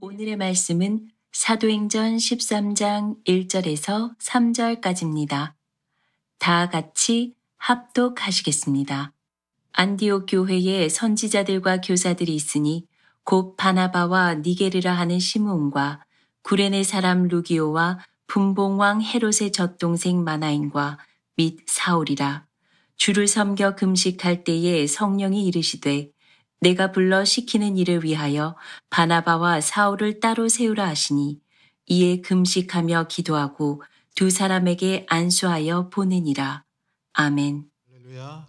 오늘의 말씀은 사도행전 13장 1절에서 3절까지입니다. 다 같이 합독하시겠습니다. 안디옥 교회에 선지자들과 교사들이 있으니 곧 바나바와 니게르라 하는 시므온과 구레네 사람 루기오와 분봉왕 헤롯의 젖동생 마나인과 및 사울이라. 주를 섬겨 금식할 때에 성령이 이르시되 내가 불러 시키는 일을 위하여 바나바와 사울을 따로 세우라 하시니 이에 금식하며 기도하고 두 사람에게 안수하여 보내니라. 아멘. 할렐루야.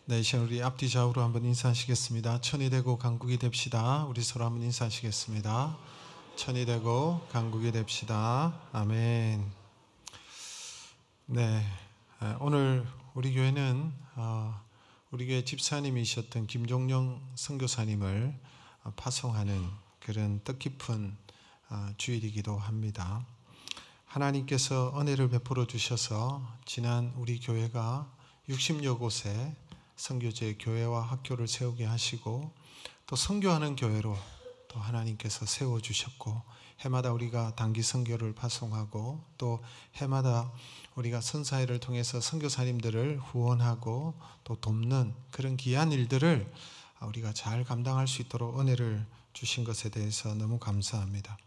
네, 이 시간 우리 앞뒤 좌우로 한번 인사하시겠습니다. 천이 되고 강국이 됩시다. 우리 서로 한번 인사하시겠습니다. 천이 되고 강국이 됩시다. 아멘. 네, 오늘 우리 교회는 우리 교회 집사님이셨던 김종영 선교사님을 파송하는 그런 뜻깊은 주일이기도 합니다. 하나님께서 은혜를 베풀어 주셔서 지난 우리 교회가 60여 곳에 선교제 교회와 학교를 세우게 하시고 또 선교하는 교회로 또 하나님께서 세워주셨고 해마다 우리가 단기 선교를 파송하고 또 해마다 우리가 선사회를 통해서 선교사님들을 후원하고 또 돕는 그런 귀한 일들을 우리가 잘 감당할 수 있도록 은혜를 주신 것에 대해서 너무 감사합니다.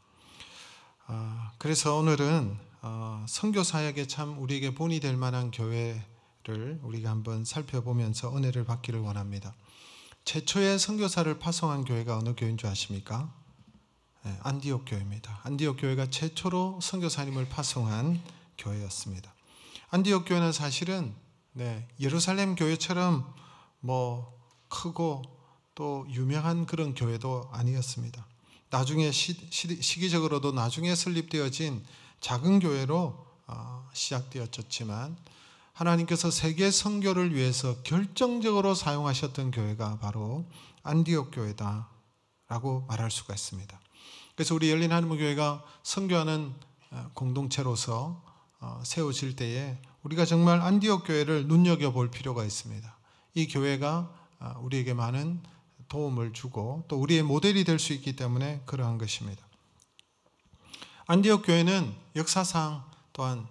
그래서 오늘은 선교사역에 참 우리에게 본이 될 만한 교회를 우리가 한번 살펴보면서 은혜를 받기를 원합니다. 최초의 선교사를 파송한 교회가 어느 교회인 줄 아십니까? 네, 안디옥 교회입니다. 안디옥 교회가 최초로 선교사님을 파송한 교회였습니다. 안디옥 교회는 사실은 예루살렘 교회처럼 크고 또 유명한 그런 교회도 아니었습니다. 나중에 시기적으로도 나중에 설립되어진 작은 교회로 시작되었지만 하나님께서 세계 선교를 위해서 결정적으로 사용하셨던 교회가 바로 안디옥 교회다라고 말할 수가 있습니다. 그래서 우리 열린 하나님 교회가 선교하는 공동체로서 세워질 때에 우리가 정말 안디옥 교회를 눈여겨볼 필요가 있습니다. 이 교회가 우리에게 많은 도움을 주고 또 우리의 모델이 될 수 있기 때문에 그러한 것입니다. 안디옥 교회는 역사상 또한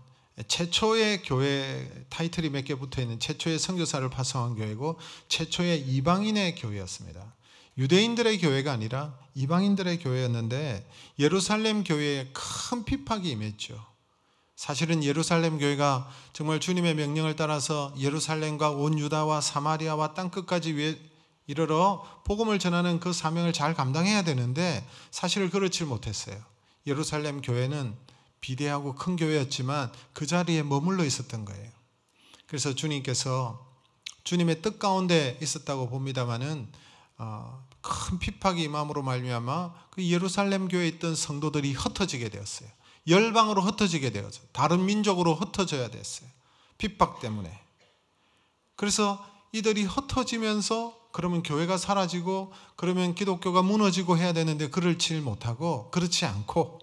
최초의 교회 타이틀이 몇 개 붙어있는 최초의 선교사를 파송한 교회고 최초의 이방인의 교회였습니다. 유대인들의 교회가 아니라 이방인들의 교회였는데 예루살렘 교회에 큰 핍박이 임했죠. 사실은 예루살렘 교회가 정말 주님의 명령을 따라서 예루살렘과 온 유다와 사마리아와 땅끝까지 이르러 복음을 전하는 그 사명을 잘 감당해야 되는데 사실 그렇지 못했어요. 예루살렘 교회는 비대하고 큰 교회였지만 그 자리에 머물러 있었던 거예요. 그래서 주님께서 주님의 뜻 가운데 있었다고 봅니다마는 큰 핍박이 임함으로 말미암아 그 예루살렘 교회에 있던 성도들이 흩어지게 되었어요. 열방으로 흩어지게 되었어요. 다른 민족으로 흩어져야 됐어요. 핍박 때문에. 그래서 이들이 흩어지면서 그러면 교회가 사라지고 그러면 기독교가 무너지고 해야 되는데 그렇지 못하고 그렇지 않고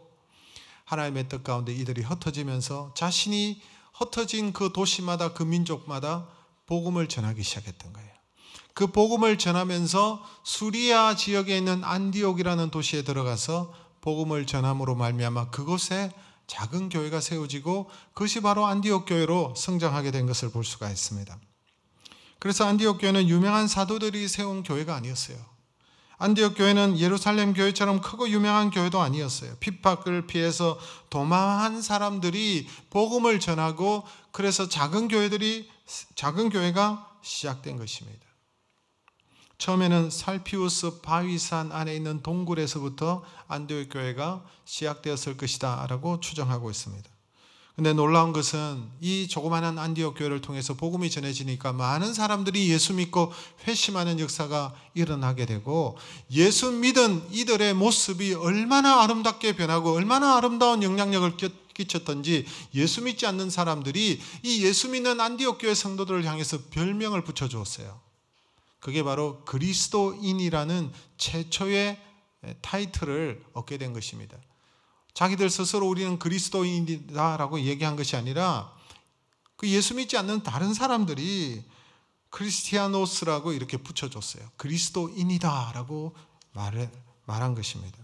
하나님의 뜻 가운데 이들이 흩어지면서 자신이 흩어진 그 도시마다 그 민족마다 복음을 전하기 시작했던 거예요. 그 복음을 전하면서 수리아 지역에 있는 안디옥이라는 도시에 들어가서 복음을 전함으로 말미암아 그곳에 작은 교회가 세워지고 그것이 바로 안디옥 교회로 성장하게 된 것을 볼 수가 있습니다. 그래서 안디옥 교회는 유명한 사도들이 세운 교회가 아니었어요. 안디옥 교회는 예루살렘 교회처럼 크고 유명한 교회도 아니었어요. 핍박을 피해서 도망한 사람들이 복음을 전하고 그래서 작은 교회가 시작된 것입니다. 처음에는 살피우스 바위산 안에 있는 동굴에서부터 안디옥 교회가 시작되었을 것이다 라고 추정하고 있습니다. 근데 놀라운 것은 이 조그마한 안디옥 교회를 통해서 복음이 전해지니까 많은 사람들이 예수 믿고 회심하는 역사가 일어나게 되고 예수 믿은 이들의 모습이 얼마나 아름답게 변하고 얼마나 아름다운 영향력을 끼쳤던지 예수 믿지 않는 사람들이 이 예수 믿는 안디옥 교회 성도들을 향해서 별명을 붙여주었어요. 그게 바로 그리스도인이라는 최초의 타이틀을 얻게 된 것입니다. 자기들 스스로 우리는 그리스도인이다라고 얘기한 것이 아니라 그 예수 믿지 않는 다른 사람들이 크리스티아노스라고 이렇게 붙여줬어요. 그리스도인이다라고 말한 것입니다.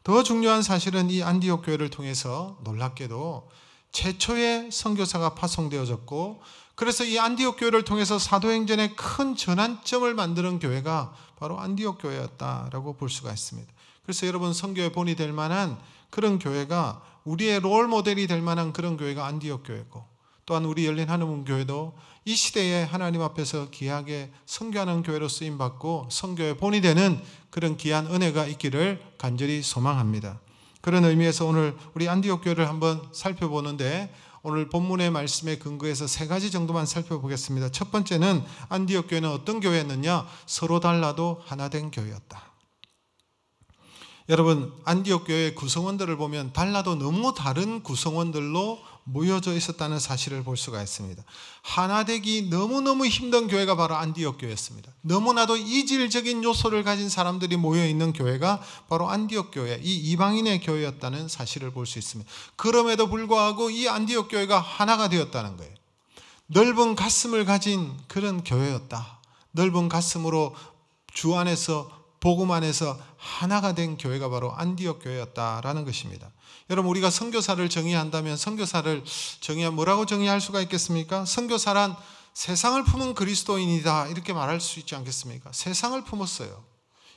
더 중요한 사실은 이 안디옥 교회를 통해서 놀랍게도 최초의 선교사가 파송되어졌고, 그래서 이 안디옥 교회를 통해서 사도행전의 큰 전환점을 만드는 교회가 바로 안디옥 교회였다라고 볼 수가 있습니다. 그래서 여러분, 선교의 본이 될 만한 그런 교회가, 우리의 롤 모델이 될 만한 그런 교회가 안디옥 교회고, 또한 우리 열린 하늘문 교회도 이 시대에 하나님 앞에서 귀하게 선교하는 교회로 쓰임받고 선교의 본이 되는 그런 귀한 은혜가 있기를 간절히 소망합니다. 그런 의미에서 오늘 우리 안디옥 교회를 한번 살펴보는데, 오늘 본문의 말씀에 근거해서 3가지 정도만 살펴보겠습니다. 첫 번째는 안디옥 교회는 어떤 교회였느냐? 서로 달라도 하나 된 교회였다. 여러분, 안디옥 교회의 구성원들을 보면 달라도 너무 다른 구성원들로 모여져 있었다는 사실을 볼 수가 있습니다. 하나 되기 너무너무 힘든 교회가 바로 안디옥 교회였습니다. 너무나도 이질적인 요소를 가진 사람들이 모여있는 교회가 바로 안디옥 교회, 이 이방인의 교회였다는 사실을 볼 수 있습니다. 그럼에도 불구하고 이 안디옥 교회가 하나가 되었다는 거예요. 넓은 가슴을 가진 그런 교회였다. 넓은 가슴으로 주 안에서, 복음 안에서 하나가 된 교회가 바로 안디옥 교회였다라는 것입니다. 여러분, 우리가 선교사를 정의한다면 선교사를 뭐라고 정의할 수가 있겠습니까? 선교사란 세상을 품은 그리스도인이다, 이렇게 말할 수 있지 않겠습니까? 세상을 품었어요.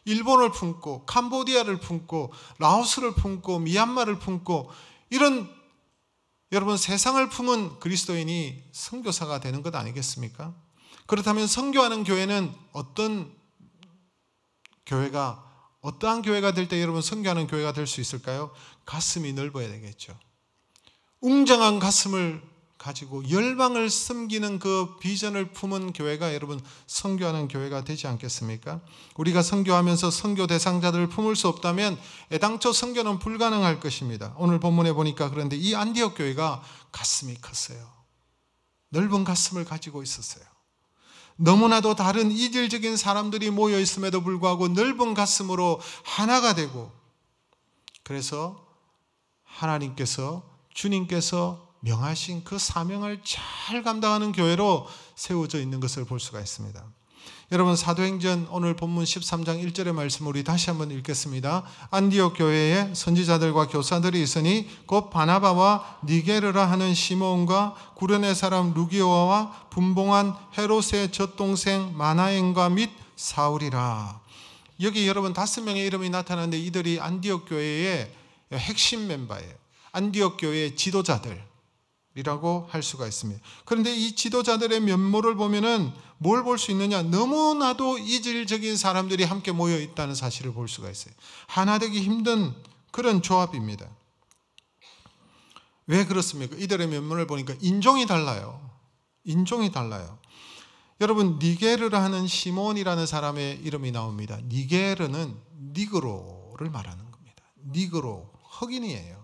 일본을 품고, 캄보디아를 품고, 라오스를 품고, 미얀마를 품고, 이런 여러분 세상을 품은 그리스도인이 선교사가 되는 것 아니겠습니까? 그렇다면 선교하는 교회는 어떠한 교회가 될 때 여러분 선교하는 교회가 될 수 있을까요? 가슴이 넓어야 되겠죠. 웅장한 가슴을 가지고 열방을 섬기는 그 비전을 품은 교회가 여러분 선교하는 교회가 되지 않겠습니까? 우리가 선교하면서 선교 대상자들을 품을 수 없다면 애당초 선교는 불가능할 것입니다. 오늘 본문에 보니까 그런데 이 안디옥 교회가 가슴이 컸어요. 넓은 가슴을 가지고 있었어요. 너무나도 다른 이질적인 사람들이 모여 있음에도 불구하고 넓은 가슴으로 하나가 되고, 그래서 하나님께서, 주님께서 명하신 그 사명을 잘 감당하는 교회로 세워져 있는 것을 볼 수가 있습니다. 여러분, 사도행전 오늘 본문 13장 1절의 말씀 우리 다시 한번 읽겠습니다. 안디옥 교회에 선지자들과 교사들이 있으니 곧 바나바와 니게르라 하는 시몬과 구레네 사람 루기오와 분봉한 헤롯의 젖동생 마나엔과 및 사울이라. 여기 여러분 5명의 이름이 나타나는데 이들이 안디옥 교회의 핵심 멤버예요. 안디옥 교회의 지도자들이라고 할 수가 있습니다. 그런데 이 지도자들의 면모를 보면은 뭘 볼 수 있느냐? 너무나도 이질적인 사람들이 함께 모여 있다는 사실을 볼 수가 있어요. 하나 되기 힘든 그런 조합입니다. 왜 그렇습니까? 이들의 면모를 보니까 인종이 달라요. 인종이 달라요. 여러분, 니게르라 하는 시몬이라는 사람의 이름이 나옵니다. 니게르는 니그로를 말하는 겁니다. 니그로, 흑인이에요.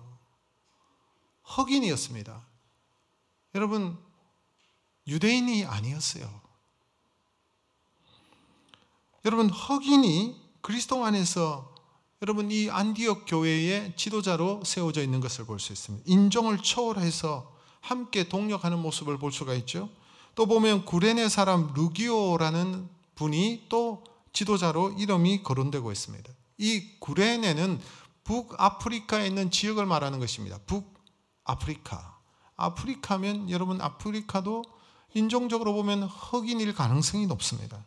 흑인이었습니다. 여러분, 유대인이 아니었어요. 여러분, 흑인이 그리스도 안에서 여러분 이 안디옥 교회의 지도자로 세워져 있는 것을 볼 수 있습니다. 인종을 초월해서 함께 동력하는 모습을 볼 수가 있죠. 또 보면 구레네 사람 루기오라는 분이 또 지도자로 이름이 거론되고 있습니다. 이 구레네는 북아프리카에 있는 지역을 말하는 것입니다. 북아프리카. 아프리카면 여러분 아프리카도 인종적으로 보면 흑인일 가능성이 높습니다.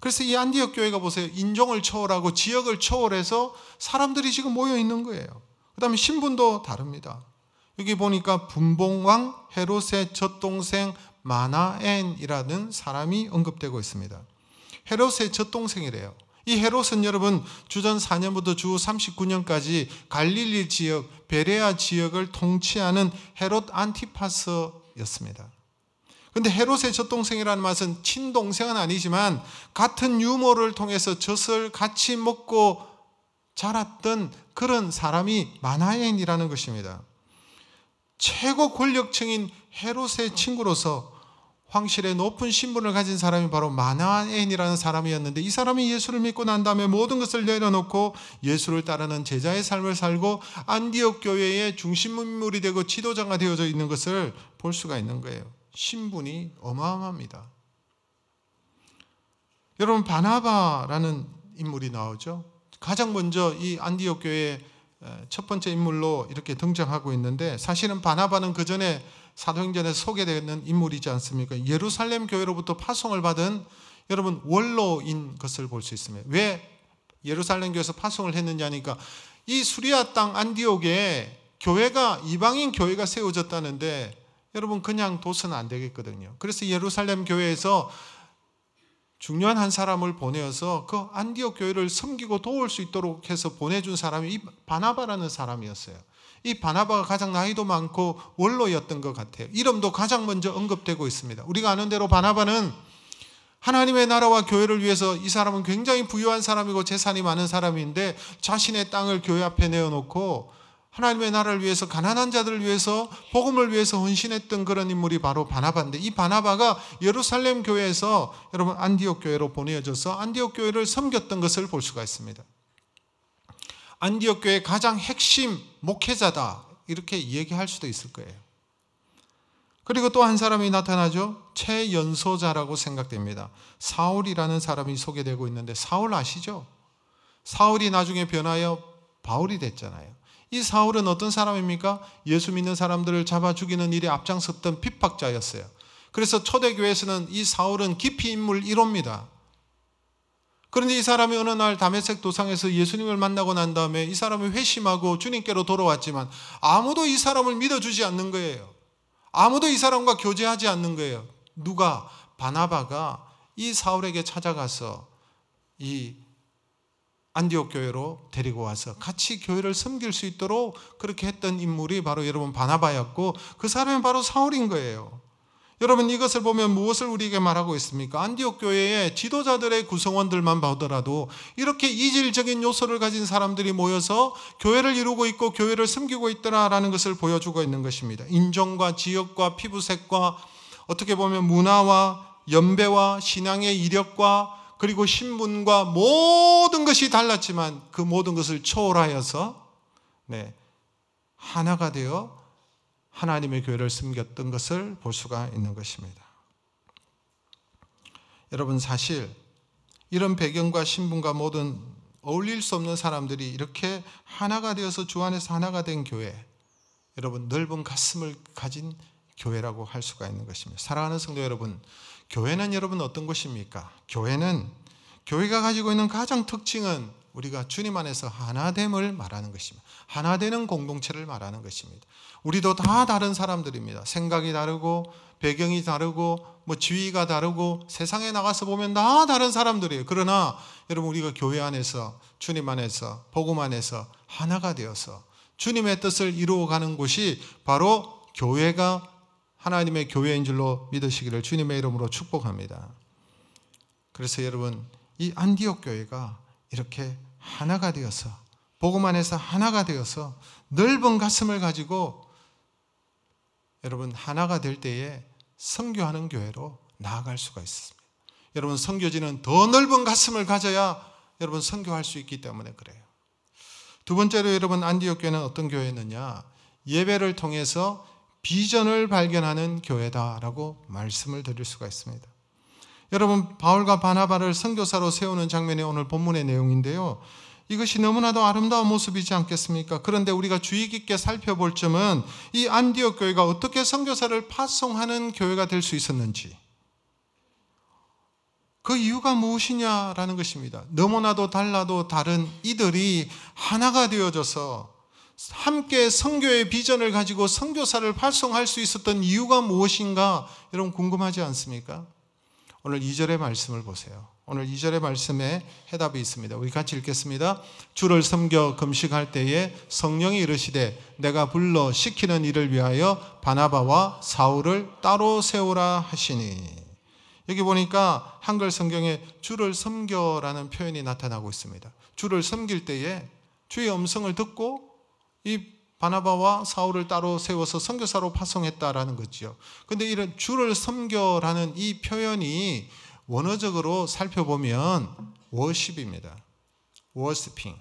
그래서 이 안디옥 교회가 보세요. 인종을 초월하고 지역을 초월해서 사람들이 지금 모여 있는 거예요. 그 다음에 신분도 다릅니다. 여기 보니까 분봉왕 헤롯의 젖동생 마나엔이라는 사람이 언급되고 있습니다. 헤롯의 젖동생이래요. 이 헤롯은 여러분 주전 4년부터 주 39년까지 갈릴리 지역, 베레아 지역을 통치하는 헤롯 안티파스였습니다. 근데 헤롯의 젖동생이라는 말은 친동생은 아니지만 같은 유모를 통해서 젖을 같이 먹고 자랐던 그런 사람이 마나엔이라는 것입니다. 최고 권력층인 헤롯의 친구로서 황실의 높은 신분을 가진 사람이 바로 마나엔이라는 사람이었는데, 이 사람이 예수를 믿고 난 다음에 모든 것을 내려놓고 예수를 따르는 제자의 삶을 살고 안디옥 교회의 중심 인물이 되고 지도자가 되어져 있는 것을 볼 수가 있는 거예요. 신분이 어마어마합니다. 여러분, 바나바라는 인물이 나오죠. 가장 먼저 이 안디옥 교회에 첫 번째 인물로 이렇게 등장하고 있는데, 사실은 바나바는 그 전에 사도행전에 소개되는 인물이지 않습니까? 예루살렘 교회로부터 파송을 받은 여러분 원로인 것을 볼 수 있습니다. 왜 예루살렘 교회에서 파송을 했느냐니까, 이 수리아 땅 안디옥에 교회가, 이방인 교회가 세워졌다는데 여러분 그냥 둬서는 안 되겠거든요. 그래서 예루살렘 교회에서 중요한 한 사람을 보내어서 그 안디옥 교회를 섬기고 도울 수 있도록 해서 보내준 사람이 이 바나바라는 사람이었어요. 이 바나바가 가장 나이도 많고 원로였던 것 같아요. 이름도 가장 먼저 언급되고 있습니다. 우리가 아는 대로 바나바는 하나님의 나라와 교회를 위해서, 이 사람은 굉장히 부유한 사람이고 재산이 많은 사람인데 자신의 땅을 교회 앞에 내어놓고 하나님의 나라를 위해서, 가난한 자들을 위해서, 복음을 위해서 헌신했던 그런 인물이 바로 바나바인데, 이 바나바가 예루살렘 교회에서 여러분 안디옥 교회로 보내져서 안디옥 교회를 섬겼던 것을 볼 수가 있습니다. 안디옥 교회의 가장 핵심 목회자다, 이렇게 얘기할 수도 있을 거예요. 그리고 또 한 사람이 나타나죠. 최연소자라고 생각됩니다. 사울이라는 사람이 소개되고 있는데, 사울 아시죠? 사울이 나중에 변하여 바울이 됐잖아요. 이 사울은 어떤 사람입니까? 예수 믿는 사람들을 잡아 죽이는 일에 앞장섰던 핍박자였어요. 그래서 초대교회에서는 이 사울은 깊이 인물 1호입니다. 그런데 이 사람이 어느 날 다메섹 도상에서 예수님을 만나고 난 다음에 이 사람이 회심하고 주님께로 돌아왔지만 아무도 이 사람을 믿어주지 않는 거예요. 아무도 이 사람과 교제하지 않는 거예요. 누가? 바나바가 이 사울에게 찾아가서 이 안디옥 교회로 데리고 와서 같이 교회를 섬길 수 있도록 그렇게 했던 인물이 바로 여러분 바나바였고, 그 사람이 바로 사울인 거예요. 여러분 이것을 보면 무엇을 우리에게 말하고 있습니까? 안디옥 교회의 지도자들의 구성원들만 보더라도 이렇게 이질적인 요소를 가진 사람들이 모여서 교회를 이루고 있고 교회를 섬기고 있더라라는 것을 보여주고 있는 것입니다. 인종과 지역과 피부색과 어떻게 보면 문화와 연배와 신앙의 이력과 그리고 신분과 모든 것이 달랐지만 그 모든 것을 초월하여서 하나가 되어 하나님의 교회를 섬겼던 것을 볼 수가 있는 것입니다. 여러분 사실 이런 배경과 신분과 모든 어울릴 수 없는 사람들이 이렇게 하나가 되어서 주 안에서 하나가 된 교회, 여러분 넓은 가슴을 가진 교회라고 할 수가 있는 것입니다. 사랑하는 성도 여러분, 교회는 여러분 어떤 것입니까? 교회가 가지고 있는 가장 특징은 우리가 주님 안에서 하나됨을 말하는 것입니다. 하나되는 공동체를 말하는 것입니다. 우리도 다 다른 사람들입니다. 생각이 다르고 배경이 다르고 지위가 다르고 세상에 나가서 보면 다 다른 사람들이에요. 그러나 여러분 우리가 교회 안에서, 주님 안에서, 복음 안에서 하나가 되어서 주님의 뜻을 이루어가는 곳이 바로 교회가 하나님의 교회인 줄로 믿으시기를 주님의 이름으로 축복합니다. 그래서 여러분 이 안디옥 교회가 이렇게 하나가 되어서 복음 안에서 하나가 되어서 넓은 가슴을 가지고 여러분 하나가 될 때에 선교하는 교회로 나아갈 수가 있습니다. 여러분 선교지는 더 넓은 가슴을 가져야 여러분 선교할 수 있기 때문에 그래요. 두 번째로 여러분 안디옥 교회는 어떤 교회였느냐? 예배를 통해서 비전을 발견하는 교회다라고 말씀을 드릴 수가 있습니다. 여러분 바울과 바나바를 선교사로 세우는 장면이 오늘 본문의 내용인데요. 이것이 너무나도 아름다운 모습이지 않겠습니까? 그런데 우리가 주의 깊게 살펴볼 점은 이 안디옥 교회가 어떻게 선교사를 파송하는 교회가 될 수 있었는지, 그 이유가 무엇이냐라는 것입니다. 너무나도 달라도 다른 이들이 하나가 되어져서 함께 선교의 비전을 가지고 선교사를 파송할 수 있었던 이유가 무엇인가 여러분 궁금하지 않습니까? 오늘 2절의 말씀을 보세요. 오늘 2절의 말씀에 해답이 있습니다. 우리 같이 읽겠습니다. 주를 섬겨 금식할 때에 성령이 이르시되 내가 불러 시키는 일을 위하여 바나바와 사울을 따로 세우라 하시니. 여기 보니까 한글 성경에 주를 섬겨라는 표현이 나타나고 있습니다. 주를 섬길 때에 주의 음성을 듣고 이 바나바와 사울을 따로 세워서 선교사로 파송했다라는 거죠. 그런데 이런 주를 섬겨라는 이 표현이 원어적으로 살펴보면 워십입니다. 워시핑.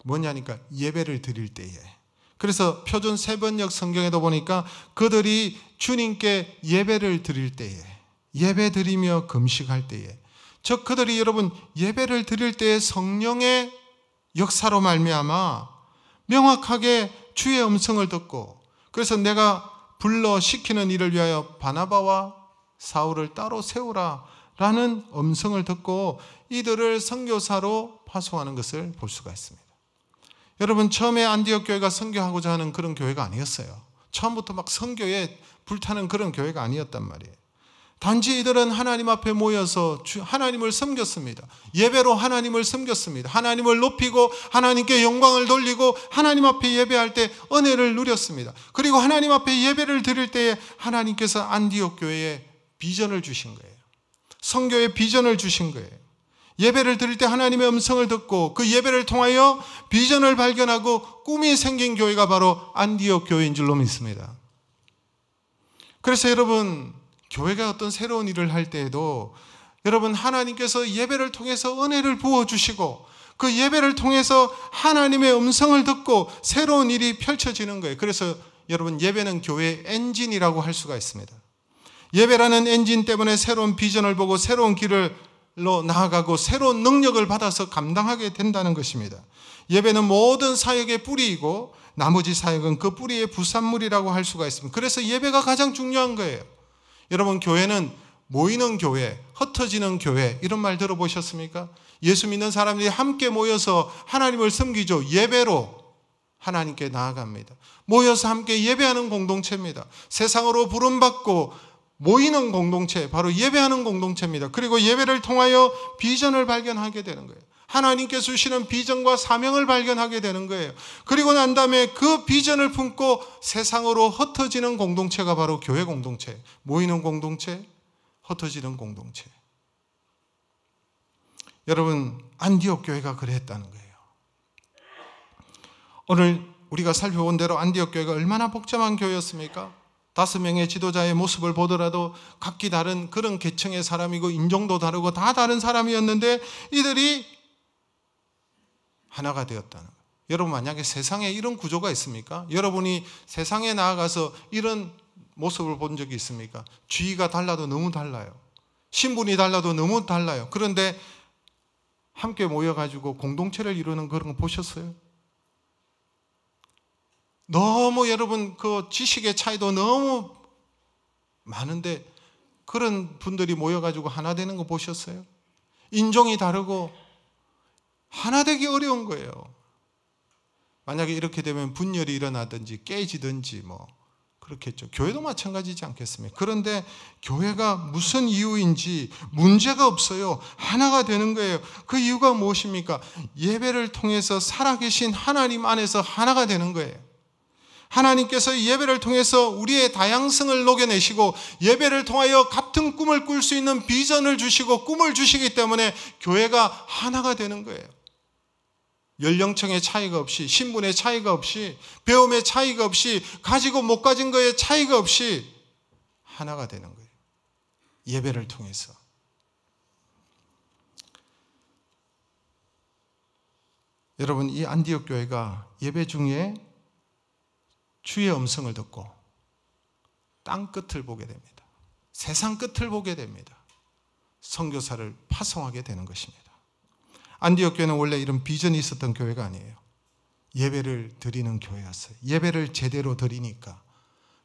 뭐냐니까 예배를 드릴 때에. 그래서 표준 세번역 성경에도 보니까 그들이 주님께 예배를 드릴 때에, 예배 드리며 금식할 때에, 즉 그들이 여러분 예배를 드릴 때에 성령의 역사로 말미암아 명확하게 주의 음성을 듣고, 그래서 내가 불러 시키는 일을 위하여 바나바와 사울을 따로 세우라 라는 음성을 듣고 이들을 선교사로 파송하는 것을 볼 수가 있습니다. 여러분, 처음에 안디옥 교회가 선교하고자 하는 그런 교회가 아니었어요. 처음부터 막 선교에 불타는 그런 교회가 아니었단 말이에요. 단지 이들은 하나님 앞에 모여서 하나님을 섬겼습니다. 예배로 하나님을 섬겼습니다. 하나님을 높이고 하나님께 영광을 돌리고 하나님 앞에 예배할 때 은혜를 누렸습니다. 그리고 하나님 앞에 예배를 드릴 때에 하나님께서 안디옥 교회에 비전을 주신 거예요. 선교의 비전을 주신 거예요. 예배를 드릴 때 하나님의 음성을 듣고 그 예배를 통하여 비전을 발견하고 꿈이 생긴 교회가 바로 안디옥 교회인 줄로 믿습니다. 그래서 여러분, 교회가 어떤 새로운 일을 할 때에도 여러분, 하나님께서 예배를 통해서 은혜를 부어주시고 그 예배를 통해서 하나님의 음성을 듣고 새로운 일이 펼쳐지는 거예요. 그래서 여러분, 예배는 교회의 엔진이라고 할 수가 있습니다. 예배라는 엔진 때문에 새로운 비전을 보고 새로운 길로 나아가고 새로운 능력을 받아서 감당하게 된다는 것입니다. 예배는 모든 사역의 뿌리이고 나머지 사역은 그 뿌리의 부산물이라고 할 수가 있습니다. 그래서 예배가 가장 중요한 거예요. 여러분, 교회는 모이는 교회, 흩어지는 교회, 이런 말 들어보셨습니까? 예수 믿는 사람들이 함께 모여서 하나님을 섬기죠. 예배로 하나님께 나아갑니다. 모여서 함께 예배하는 공동체입니다. 세상으로 부름받고 모이는 공동체, 바로 예배하는 공동체입니다. 그리고 예배를 통하여 비전을 발견하게 되는 거예요. 하나님께서 주시는 비전과 사명을 발견하게 되는 거예요. 그리고 난 다음에 그 비전을 품고 세상으로 흩어지는 공동체가 바로 교회 공동체, 모이는 공동체, 흩어지는 공동체. 여러분, 안디옥 교회가 그랬다는 거예요. 오늘 우리가 살펴본 대로 안디옥 교회가 얼마나 복잡한 교회였습니까? 5명의 지도자의 모습을 보더라도 각기 다른 그런 계층의 사람이고 인종도 다르고 다 다른 사람이었는데 이들이 하나가 되었다는 거예요. 여러분, 만약에 세상에 이런 구조가 있습니까? 여러분이 세상에 나아가서 이런 모습을 본 적이 있습니까? 주의가 달라도 너무 달라요. 신분이 달라도 너무 달라요. 그런데 함께 모여가지고 공동체를 이루는 그런 거 보셨어요? 너무 여러분, 그 지식의 차이도 너무 많은데 그런 분들이 모여가지고 하나 되는 거 보셨어요? 인종이 다르고 하나 되기 어려운 거예요. 만약에 이렇게 되면 분열이 일어나든지 깨지든지 뭐 그렇겠죠. 교회도 마찬가지지 않겠습니까? 그런데 교회가 무슨 이유인지 문제가 없어요. 하나가 되는 거예요. 그 이유가 무엇입니까? 예배를 통해서 살아계신 하나님 안에서 하나가 되는 거예요. 하나님께서 예배를 통해서 우리의 다양성을 녹여내시고 예배를 통하여 같은 꿈을 꿀 수 있는 비전을 주시고 꿈을 주시기 때문에 교회가 하나가 되는 거예요. 연령층의 차이가 없이, 신분의 차이가 없이, 배움의 차이가 없이, 가지고 못 가진 거에 차이가 없이 하나가 되는 거예요. 예배를 통해서. 여러분, 이 안디옥 교회가 예배 중에 주의 음성을 듣고 땅 끝을 보게 됩니다. 세상 끝을 보게 됩니다. 선교사를 파송하게 되는 것입니다. 안디옥 교회는 원래 이런 비전이 있었던 교회가 아니에요. 예배를 드리는 교회였어요. 예배를 제대로 드리니까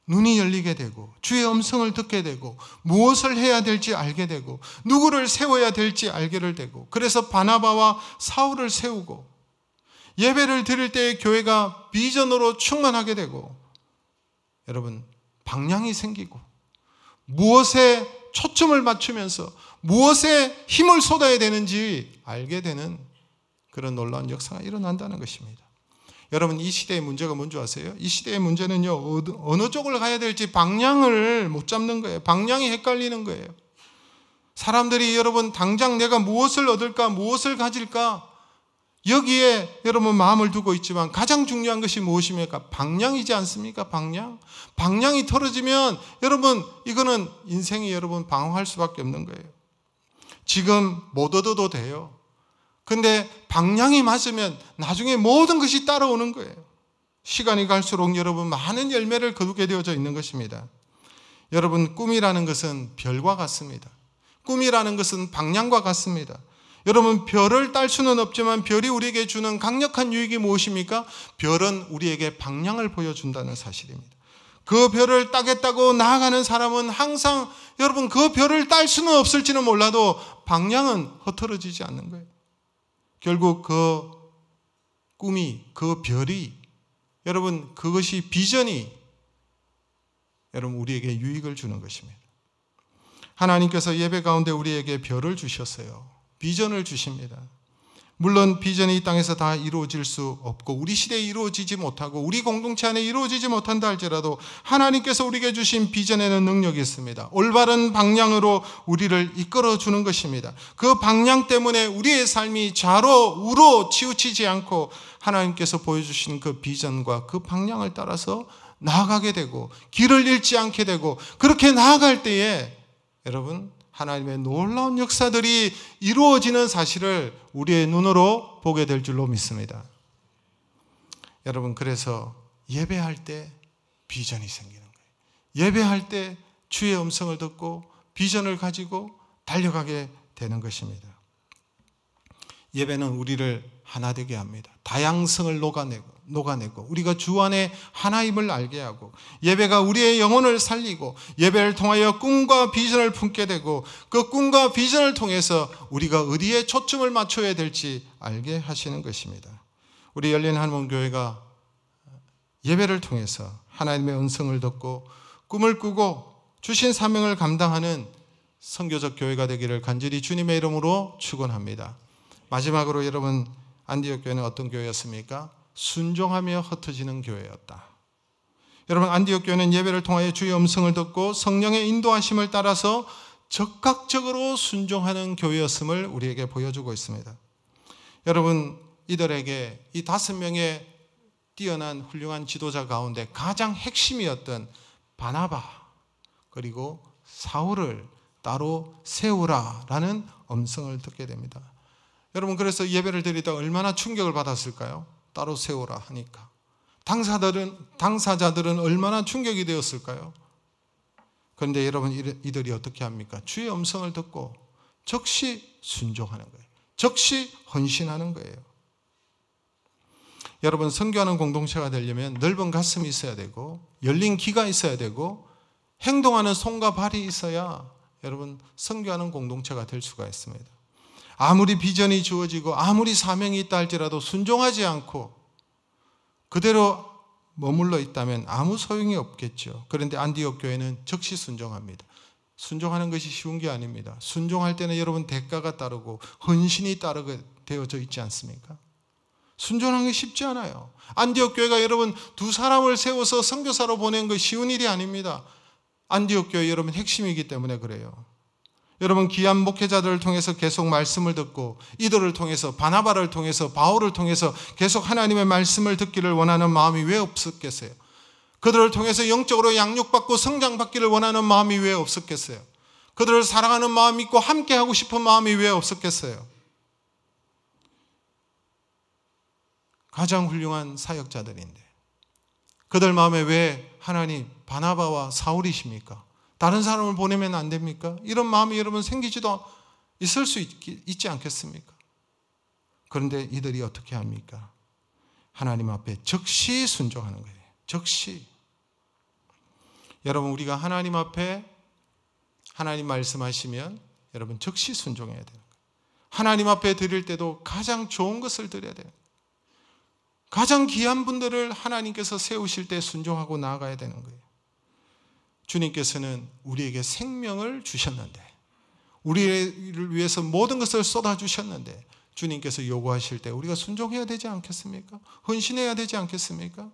눈이 열리게 되고 주의 음성을 듣게 되고 무엇을 해야 될지 알게 되고 누구를 세워야 될지 알게 되고, 그래서 바나바와 사울을 세우고 예배를 드릴 때 교회가 비전으로 충만하게 되고, 여러분, 방향이 생기고 무엇에 초점을 맞추면서 무엇에 힘을 쏟아야 되는지 알게 되는 그런 놀라운 역사가 일어난다는 것입니다. 여러분, 이 시대의 문제가 뭔지 아세요? 이 시대의 문제는요, 어느 쪽을 가야 될지 방향을 못 잡는 거예요. 방향이 헷갈리는 거예요. 사람들이 여러분, 당장 내가 무엇을 얻을까, 무엇을 가질까, 여기에 여러분 마음을 두고 있지만 가장 중요한 것이 무엇입니까? 방향이지 않습니까? 방향. 방향이 틀어지면 여러분, 이거는 인생이 여러분 방황할 수밖에 없는 거예요. 지금 못 얻어도 돼요. 근데 방향이 맞으면 나중에 모든 것이 따라오는 거예요. 시간이 갈수록 여러분 많은 열매를 거두게 되어져 있는 것입니다. 여러분, 꿈이라는 것은 별과 같습니다. 꿈이라는 것은 방향과 같습니다. 여러분, 별을 딸 수는 없지만 별이 우리에게 주는 강력한 유익이 무엇입니까? 별은 우리에게 방향을 보여준다는 사실입니다. 그 별을 따겠다고 나아가는 사람은 항상, 여러분, 그 별을 딸 수는 없을지는 몰라도 방향은 흐트러지지 않는 거예요. 결국 그 꿈이, 그 별이, 여러분, 그것이 비전이 여러분 우리에게 유익을 주는 것입니다. 하나님께서 예배 가운데 우리에게 별을 주셨어요. 비전을 주십니다. 물론 비전이 이 땅에서 다 이루어질 수 없고 우리 시대에 이루어지지 못하고 우리 공동체 안에 이루어지지 못한다 할지라도 하나님께서 우리에게 주신 비전에는 능력이 있습니다. 올바른 방향으로 우리를 이끌어 주는 것입니다. 그 방향 때문에 우리의 삶이 좌로 우로 치우치지 않고 하나님께서 보여주신 그 비전과 그 방향을 따라서 나아가게 되고 길을 잃지 않게 되고, 그렇게 나아갈 때에 여러분 하나님의 놀라운 역사들이 이루어지는 사실을 우리의 눈으로 보게 될 줄로 믿습니다. 여러분, 그래서 예배할 때 비전이 생기는 거예요. 예배할 때 주의 음성을 듣고 비전을 가지고 달려가게 되는 것입니다. 예배는 우리를 하나 되게 합니다. 다양성을 녹아내고 우리가 주 안에 하나임을 알게 하고, 예배가 우리의 영혼을 살리고 예배를 통하여 꿈과 비전을 품게 되고, 그 꿈과 비전을 통해서 우리가 어디에 초점을 맞춰야 될지 알게 하시는 것입니다. 우리 열린 한문교회가 예배를 통해서 하나님의 음성을 듣고 꿈을 꾸고 주신 사명을 감당하는 선교적 교회가 되기를 간절히 주님의 이름으로 축원합니다. 마지막으로 여러분, 안디옥 교회는 어떤 교회였습니까? 순종하며 흩어지는 교회였다. 여러분, 안디옥 교회는 예배를 통하여 주의 음성을 듣고 성령의 인도하심을 따라서 적극적으로 순종하는 교회였음을 우리에게 보여주고 있습니다. 여러분, 이들에게 이 5명의 뛰어난 훌륭한 지도자 가운데 가장 핵심이었던 바나바 그리고 사울을 따로 세우라라는 음성을 듣게 됩니다. 여러분, 그래서 예배를 드리다 얼마나 충격을 받았을까요? 따로 세우라 하니까. 당사자들은 얼마나 충격이 되었을까요? 그런데 여러분, 이들이 어떻게 합니까? 주의 음성을 듣고 즉시 순종하는 거예요. 즉시 헌신하는 거예요. 여러분, 선교하는 공동체가 되려면 넓은 가슴이 있어야 되고 열린 귀가 있어야 되고 행동하는 손과 발이 있어야 여러분 선교하는 공동체가 될 수가 있습니다. 아무리 비전이 주어지고 아무리 사명이 있다 할지라도 순종하지 않고 그대로 머물러 있다면 아무 소용이 없겠죠. 그런데 안디옥 교회는 즉시 순종합니다. 순종하는 것이 쉬운 게 아닙니다. 순종할 때는 여러분 대가가 따르고 헌신이 따르게 되어져 있지 않습니까? 순종하는 게 쉽지 않아요. 안디옥 교회가 여러분 2사람을 세워서 선교사로 보낸 거 쉬운 일이 아닙니다. 안디옥 교회 여러분 핵심이기 때문에 그래요. 여러분, 귀한 목회자들을 통해서 계속 말씀을 듣고 이들을 통해서 바나바를 통해서 바울을 통해서 계속 하나님의 말씀을 듣기를 원하는 마음이 왜 없었겠어요? 그들을 통해서 영적으로 양육받고 성장받기를 원하는 마음이 왜 없었겠어요? 그들을 사랑하는 마음이 있고 함께하고 싶은 마음이 왜 없었겠어요? 가장 훌륭한 사역자들인데 그들 마음에 왜 하나님 바나바와 사울이십니까? 다른 사람을 보내면 안 됩니까? 이런 마음이 여러분 생기지도 있을 수 있지 않겠습니까? 그런데 이들이 어떻게 합니까? 하나님 앞에 즉시 순종하는 거예요. 즉시. 여러분, 우리가 하나님 앞에 하나님 말씀하시면 여러분 즉시 순종해야 되는 거예요. 하나님 앞에 드릴 때도 가장 좋은 것을 드려야 돼요. 가장 귀한 분들을 하나님께서 세우실 때 순종하고 나아가야 되는 거예요. 주님께서는 우리에게 생명을 주셨는데, 우리를 위해서 모든 것을 쏟아주셨는데 주님께서 요구하실 때 우리가 순종해야 되지 않겠습니까? 헌신해야 되지 않겠습니까?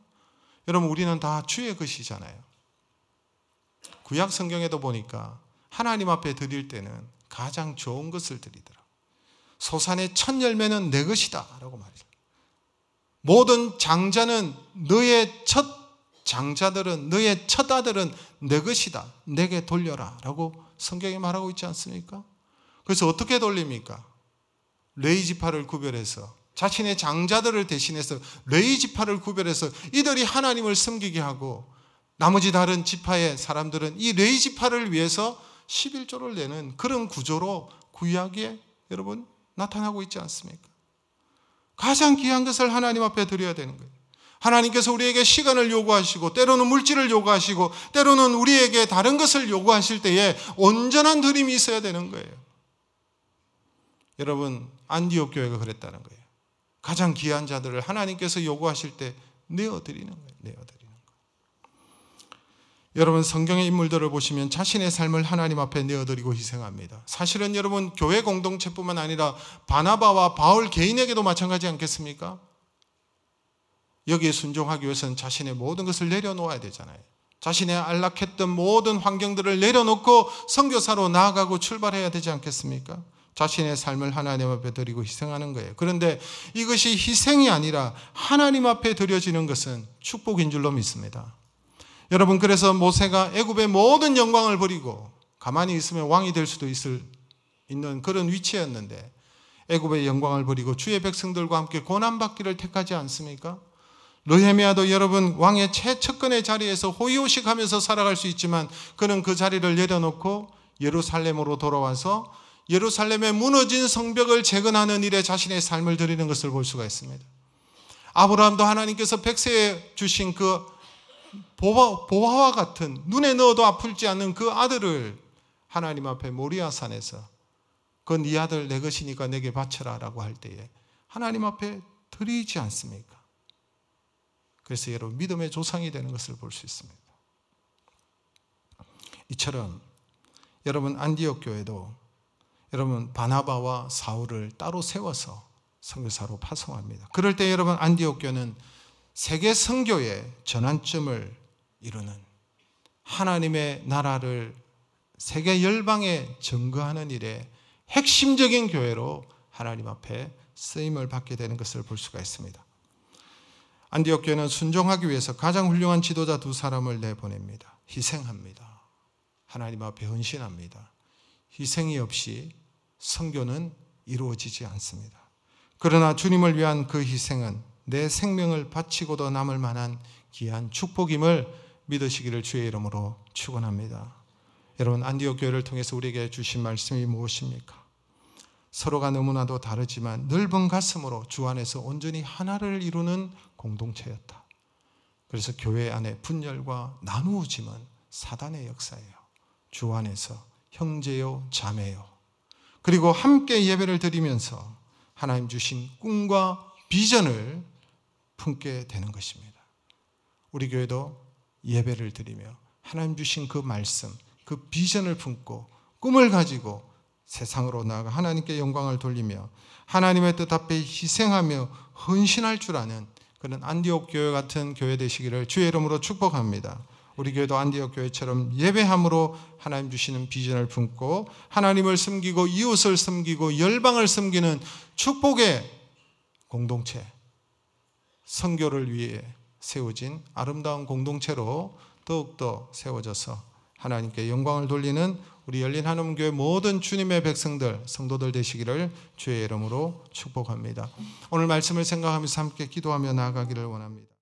여러분, 우리는 다 주의 것이잖아요. 구약 성경에도 보니까 하나님 앞에 드릴 때는 가장 좋은 것을 드리더라. 소산의 첫 열매는 내 것이다 라고 말이죠. 모든 장자는 너의 첫 장자들은, 너의 첫 아들은 내 것이다, 내게 돌려라 라고 성경에 말하고 있지 않습니까? 그래서 어떻게 돌립니까? 레위 지파를 구별해서, 자신의 장자들을 대신해서 레위 지파를 구별해서 이들이 하나님을 섬기게 하고, 나머지 다른 지파의 사람들은 이 레위 지파를 위해서 11조를 내는 그런 구조로 구약에 여러분 나타나고 있지 않습니까? 가장 귀한 것을 하나님 앞에 드려야 되는 거예요. 하나님께서 우리에게 시간을 요구하시고 때로는 물질을 요구하시고 때로는 우리에게 다른 것을 요구하실 때에 온전한 드림이 있어야 되는 거예요. 여러분, 안디옥 교회가 그랬다는 거예요. 가장 귀한 자들을 하나님께서 요구하실 때 내어드리는 거예요. 내어드리는 거예요. 여러분, 성경의 인물들을 보시면 자신의 삶을 하나님 앞에 내어드리고 희생합니다. 사실은 여러분, 교회 공동체뿐만 아니라 바나바와 바울 개인에게도 마찬가지 않겠습니까? 여기에 순종하기 위해서는 자신의 모든 것을 내려놓아야 되잖아요. 자신의 안락했던 모든 환경들을 내려놓고 선교사로 나아가고 출발해야 되지 않겠습니까? 자신의 삶을 하나님 앞에 드리고 희생하는 거예요. 그런데 이것이 희생이 아니라 하나님 앞에 드려지는 것은 축복인 줄로 믿습니다. 여러분, 그래서 모세가 애굽의 모든 영광을 버리고 가만히 있으면 왕이 될 수도 있는 그런 위치였는데 애굽의 영광을 버리고 주의 백성들과 함께 고난받기를 택하지 않습니까? 느헤미야도 여러분, 왕의 최측근의 자리에서 호의호식하면서 살아갈 수 있지만 그는 그 자리를 내려놓고 예루살렘으로 돌아와서 예루살렘의 무너진 성벽을 재건하는 일에 자신의 삶을 드리는 것을 볼 수가 있습니다. 아브라함도 하나님께서 백세에 주신 그 보화와 같은 눈에 넣어도 아플지 않는 그 아들을 하나님 앞에 모리아산에서 그 네 아들 내 것이니까 내게 바쳐라 라고 할 때에 하나님 앞에 드리지 않습니까? 그래서 여러분, 믿음의 조상이 되는 것을 볼 수 있습니다. 이처럼 여러분, 안디옥 교회도 여러분 바나바와 사울을 따로 세워서 선교사로 파송합니다. 그럴 때 여러분, 안디옥 교회는 세계 선교의 전환점을 이루는 하나님의 나라를 세계 열방에 증거하는 일에 핵심적인 교회로 하나님 앞에 쓰임을 받게 되는 것을 볼 수가 있습니다. 안디옥 교회는 순종하기 위해서 가장 훌륭한 지도자 두 사람을 내보냅니다. 희생합니다. 하나님 앞에 헌신합니다. 희생이 없이 선교는 이루어지지 않습니다. 그러나 주님을 위한 그 희생은 내 생명을 바치고도 남을 만한 귀한 축복임을 믿으시기를 주의 이름으로 축원합니다. 여러분, 안디옥 교회를 통해서 우리에게 주신 말씀이 무엇입니까? 서로가 너무나도 다르지만 넓은 가슴으로 주 안에서 온전히 하나를 이루는 공동체였다. 그래서 교회 안에 분열과 나누어짐은 사단의 역사예요. 주 안에서 형제요 자매요, 그리고 함께 예배를 드리면서 하나님 주신 꿈과 비전을 품게 되는 것입니다. 우리 교회도 예배를 드리며 하나님 주신 그 말씀, 그 비전을 품고 꿈을 가지고 세상으로 나아가 하나님께 영광을 돌리며 하나님의 뜻 앞에 희생하며 헌신할 줄 아는 그런 안디옥 교회 같은 교회 되시기를 주의 이름으로 축복합니다. 우리 교회도 안디옥 교회처럼 예배함으로 하나님 주시는 비전을 품고 하나님을 섬기고 이웃을 섬기고 열방을 섬기는 축복의 공동체, 선교를 위해 세워진 아름다운 공동체로 더욱더 세워져서 하나님께 영광을 돌리는 우리 열린 한음교회 모든 주님의 백성들, 성도들 되시기를 주의 이름으로 축복합니다. 오늘 말씀을 생각하면서 함께 기도하며 나아가기를 원합니다.